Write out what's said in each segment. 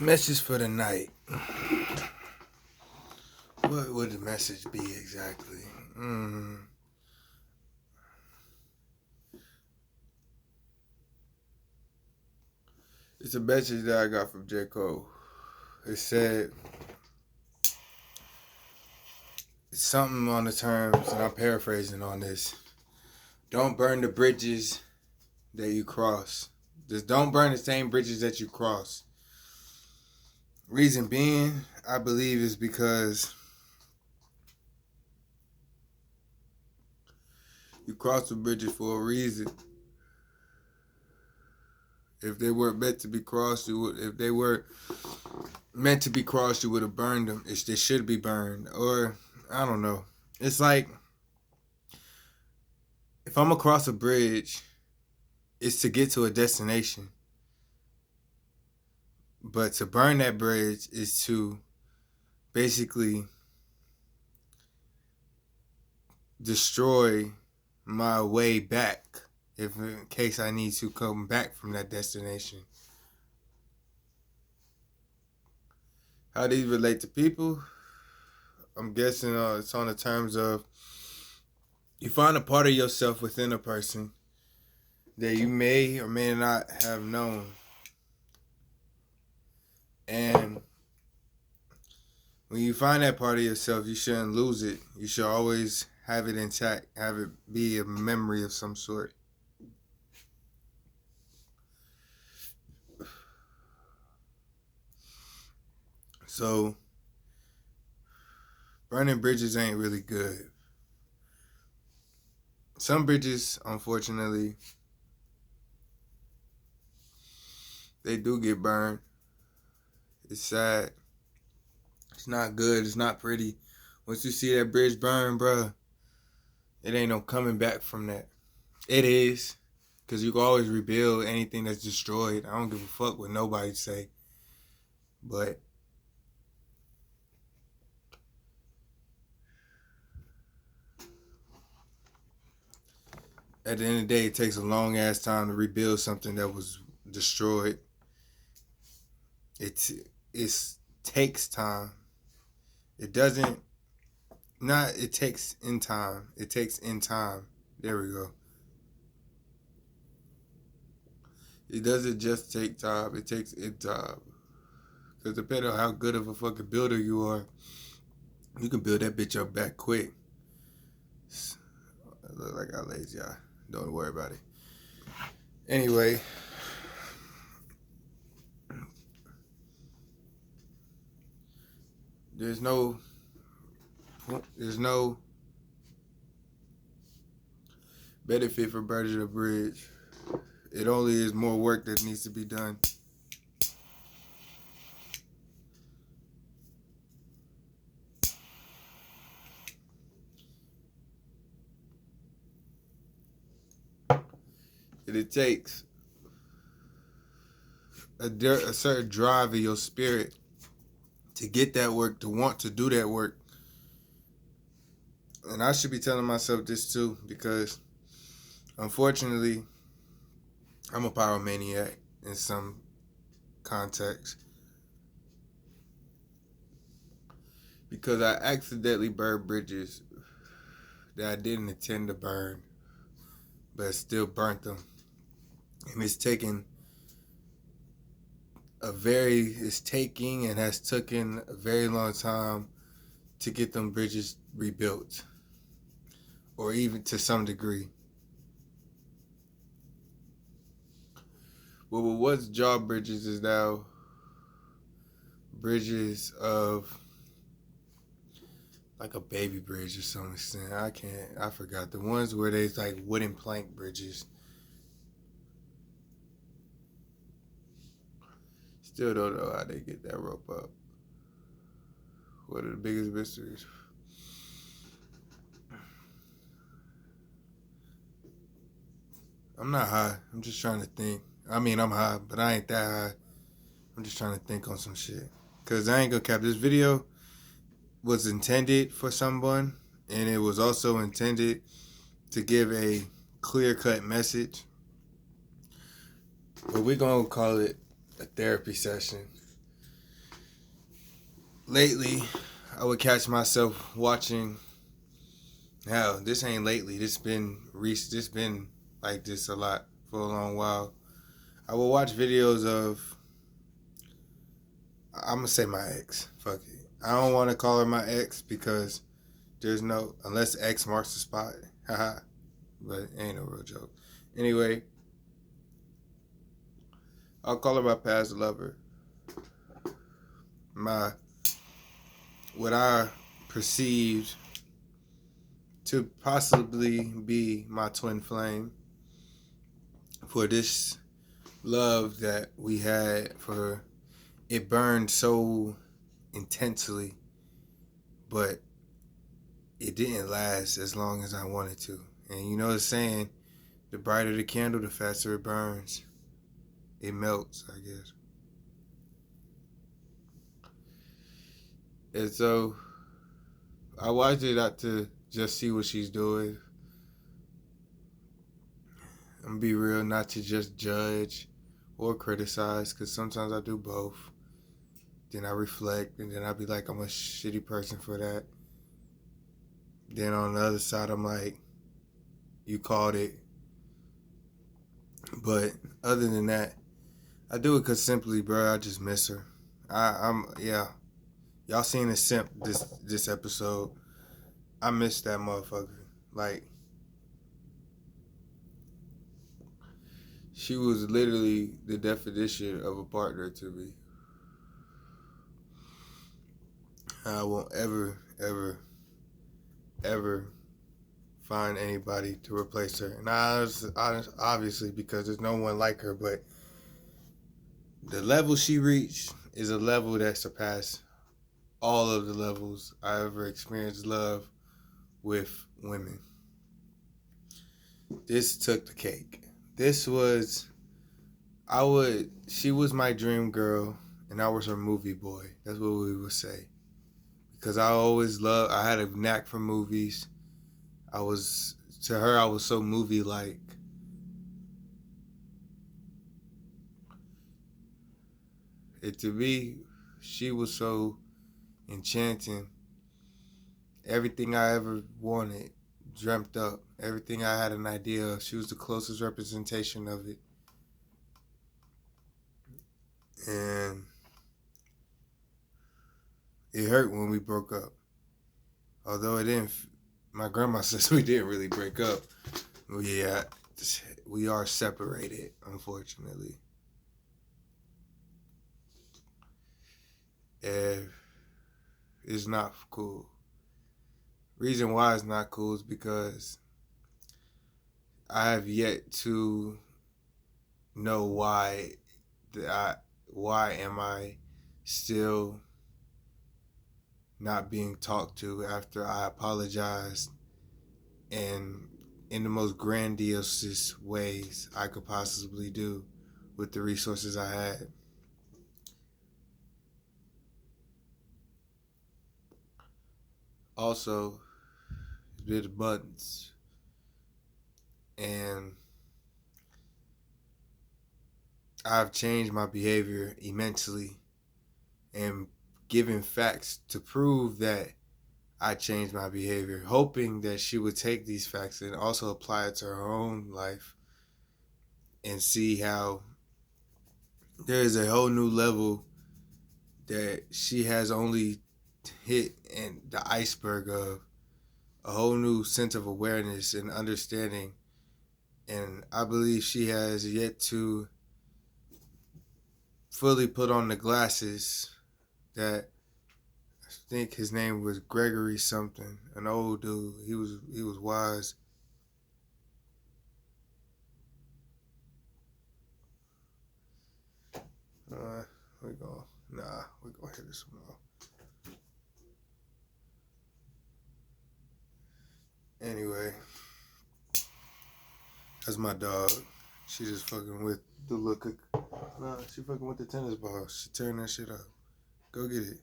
Message for the night. What would the message be exactly? It's a message that I got from J. Cole. It said it's something on the terms, and I'm paraphrasing on this. Don't burn the bridges that you cross. Just don't burn the same bridges that you cross. Reason being, I believe, is because you cross the bridges for a reason. If they weren't meant to be crossed, if they were meant to be crossed, you would have burned them. They should be burned. Or, I don't know. It's like, if I'm across a bridge, it's to get to a destination. But to burn that bridge is to basically destroy my way back, if in case I need to come back from that destination. How these relate to people? I'm guessing it's on the terms of you find a part of yourself within a person that you may or may not have known. And when you find that part of yourself, you shouldn't lose it. You should always have it intact, have it be a memory of some sort. So, burning bridges ain't really good. Some bridges, unfortunately, they do get burned. It's sad. It's not good. It's not pretty. Once you see that bridge burn, bruh, it ain't no coming back from that. It is. Because you can always rebuild anything that's destroyed. I don't give a fuck what nobody say. But at the end of the day, it takes a long ass time to rebuild something that was destroyed. It takes time. It doesn't. Not it takes in time. It takes in time. There we go. It doesn't just take time. It takes in time. Because depending on how good of a fucking builder you are, you can build that bitch up back quick. I look like I lazy, y'all. Don't worry about it. Anyway, there's no benefit for burning a bridge. It only is more work that needs to be done. And it takes a certain drive in your spirit to get that work, to want to do that work. And I should be telling myself this too, because unfortunately, I'm a pyromaniac in some context. Because I accidentally burned bridges that I didn't intend to burn, but still burnt them. And it's taking and has taken a very long time to get them bridges rebuilt, or even to some degree. Well, what was drawbridges is now bridges of like a baby bridge or some extent. I forgot. The ones where there's like wooden plank bridges. Still don't know how they get that rope up. What are the biggest mysteries? I'm not high. I'm just trying to think. I mean, I'm high, but I ain't that high. I'm just trying to think on some shit. Because I ain't gonna cap. This video was intended for someone, and it was also intended to give a clear-cut message. But we're gonna call it a therapy session. lately, I would catch myself watching. Hell, this ain't lately. This been like this a lot for a long while. I will watch videos of. I'm gonna say my ex. Fuck it. I don't want to call her my ex because there's no unless X marks the spot. Haha. But it ain't no real joke. Anyway, I'll call her my past lover. My what I perceived to possibly be my twin flame for this love that we had for it burned so intensely, but it didn't last as long as I wanted to. And you know the saying, the brighter the candle, the faster it burns. It melts, I guess. And so I watched it out to just see what she's doing. I'm gonna be real, not to just judge or criticize, because sometimes I do both. Then I reflect, and then I be like, I'm a shitty person for that. Then on the other side, I'm like, you called it. But other than that, I do it because simply, bro, I just miss her. Yeah. Y'all seen the simp this episode. I miss that motherfucker. Like, she was literally the definition of a partner to me. I won't ever find anybody to replace her. And obviously, because there's no one like her, but the level she reached is a level that surpassed all of the levels I ever experienced love with women. This took the cake. She was my dream girl, and I was her movie boy. That's what we would say. Because I had a knack for movies. To her, I was so movie-like. To me, she was so enchanting. Everything I ever wanted, dreamt up. Everything I had an idea of. She was the closest representation of it. And it hurt when we broke up. Although it didn't, my grandma says we didn't really break up. We are separated, unfortunately. And it's not cool. Reason why it's not cool is because I have yet to know why am I still not being talked to after I apologized and in the most grandiose ways I could possibly do with the resources I had. Also, it's been months, and I've changed my behavior immensely and given facts to prove that I changed my behavior, hoping that she would take these facts and also apply it to her own life and see how there is a whole new level that she has only hit and the iceberg of a whole new sense of awareness and understanding. And I believe she has yet to fully put on the glasses that I think his name was Gregory something, an old dude. He was wise. Uh, we gonna hit this one off. Anyway, that's my dog. She just fucking with the look of, nah, she fucking with the tennis ball. She tearing that shit up. Go get it.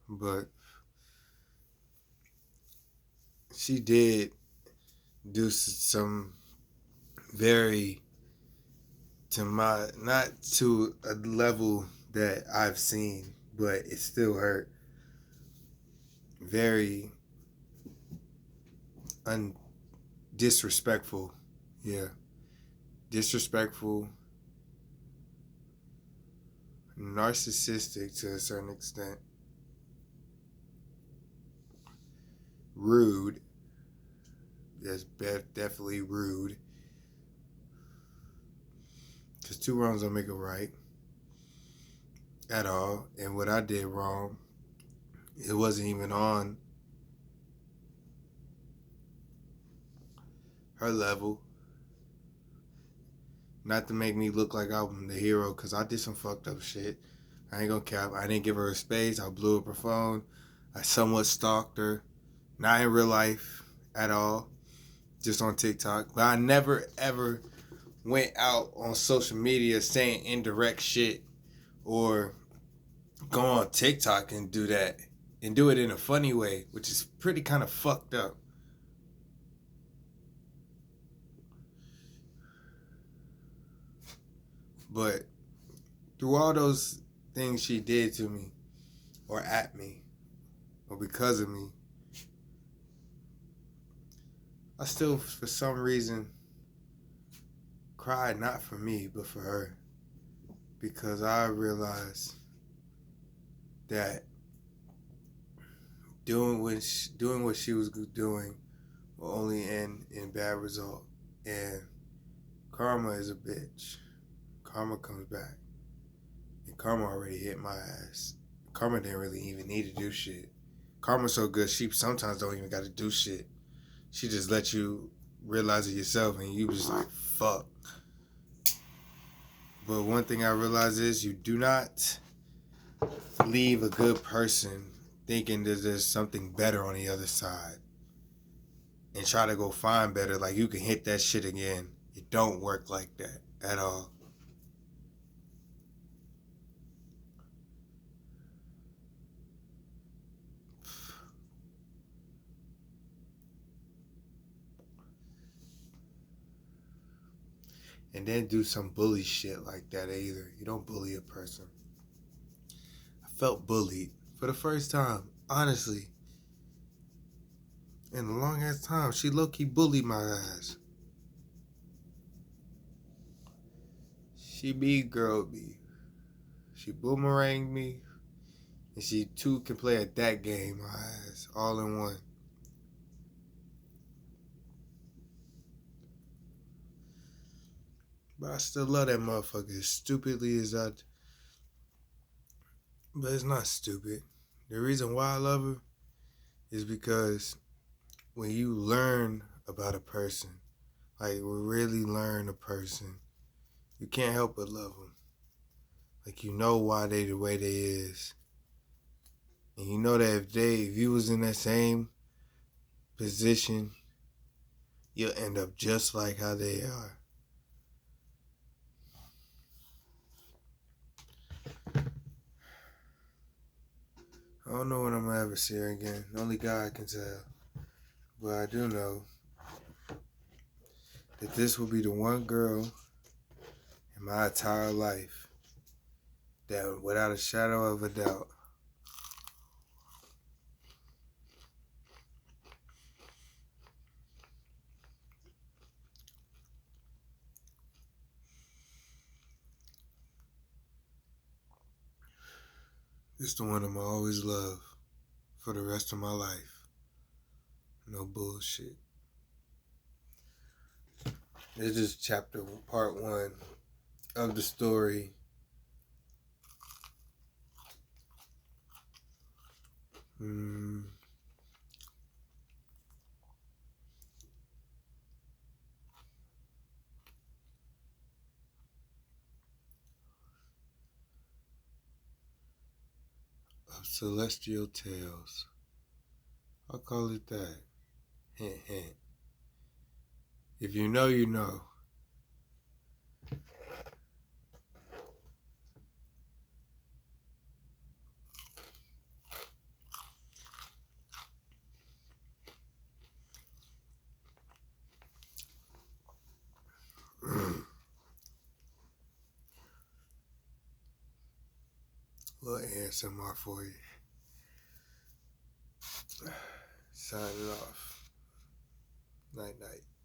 But she did do some very not to a level that I've seen, but it still hurt. Very disrespectful. Yeah. Disrespectful, narcissistic to a certain extent, rude. That's definitely rude. Because two wrongs don't make a right at all. And what I did wrong, it wasn't even on her level. Not to make me look like I'm the hero, because I did some fucked up shit. I ain't gonna cap. I didn't give her space. I blew up her phone. I somewhat stalked her. Not in real life at all. Just on TikTok. But I never ever went out on social media saying indirect shit or go on TikTok and do that. And do it in a funny way, which is pretty kind of fucked up. But through all those things she did to me, or at me, or because of me, I still, for some reason, cried not for me, but for her. Because I realized that doing what she was doing will only end in bad result. And karma is a bitch. Karma comes back. And karma already hit my ass. Karma didn't really even need to do shit. Karma's so good, she sometimes don't even got to do shit. She just let you realize it yourself, and you just like, fuck. But one thing I realize is you do not leave a good person thinking that there's something better on the other side and try to go find better like you can hit that shit again. It don't work like that at all. And then do some bully shit like that either. You don't bully a person. I felt bullied for the first time, honestly. In a long ass time, she low-key bullied my ass. She mean girled me. She boomeranged me. And she too can play at that game, my ass. All in one. But I still love that motherfucker as stupidly as I... But it's not stupid. The reason why I love her is because when you learn about a person, like really learn a person, you can't help but love them. Like you know why they the way they is. And you know that if you was in that same position, you'll end up just like how they are. I don't know when I'm gonna ever see her again. Only God can tell. But I do know that this will be the one girl in my entire life that, without a shadow of a doubt, it's the one I'ma always love for the rest of my life. No bullshit. This is chapter part 1 of the story. Of Celestial Tales. I'll call it that. Hint, hint. If you know, you know. Little ASMR for you. Signing off. Night night.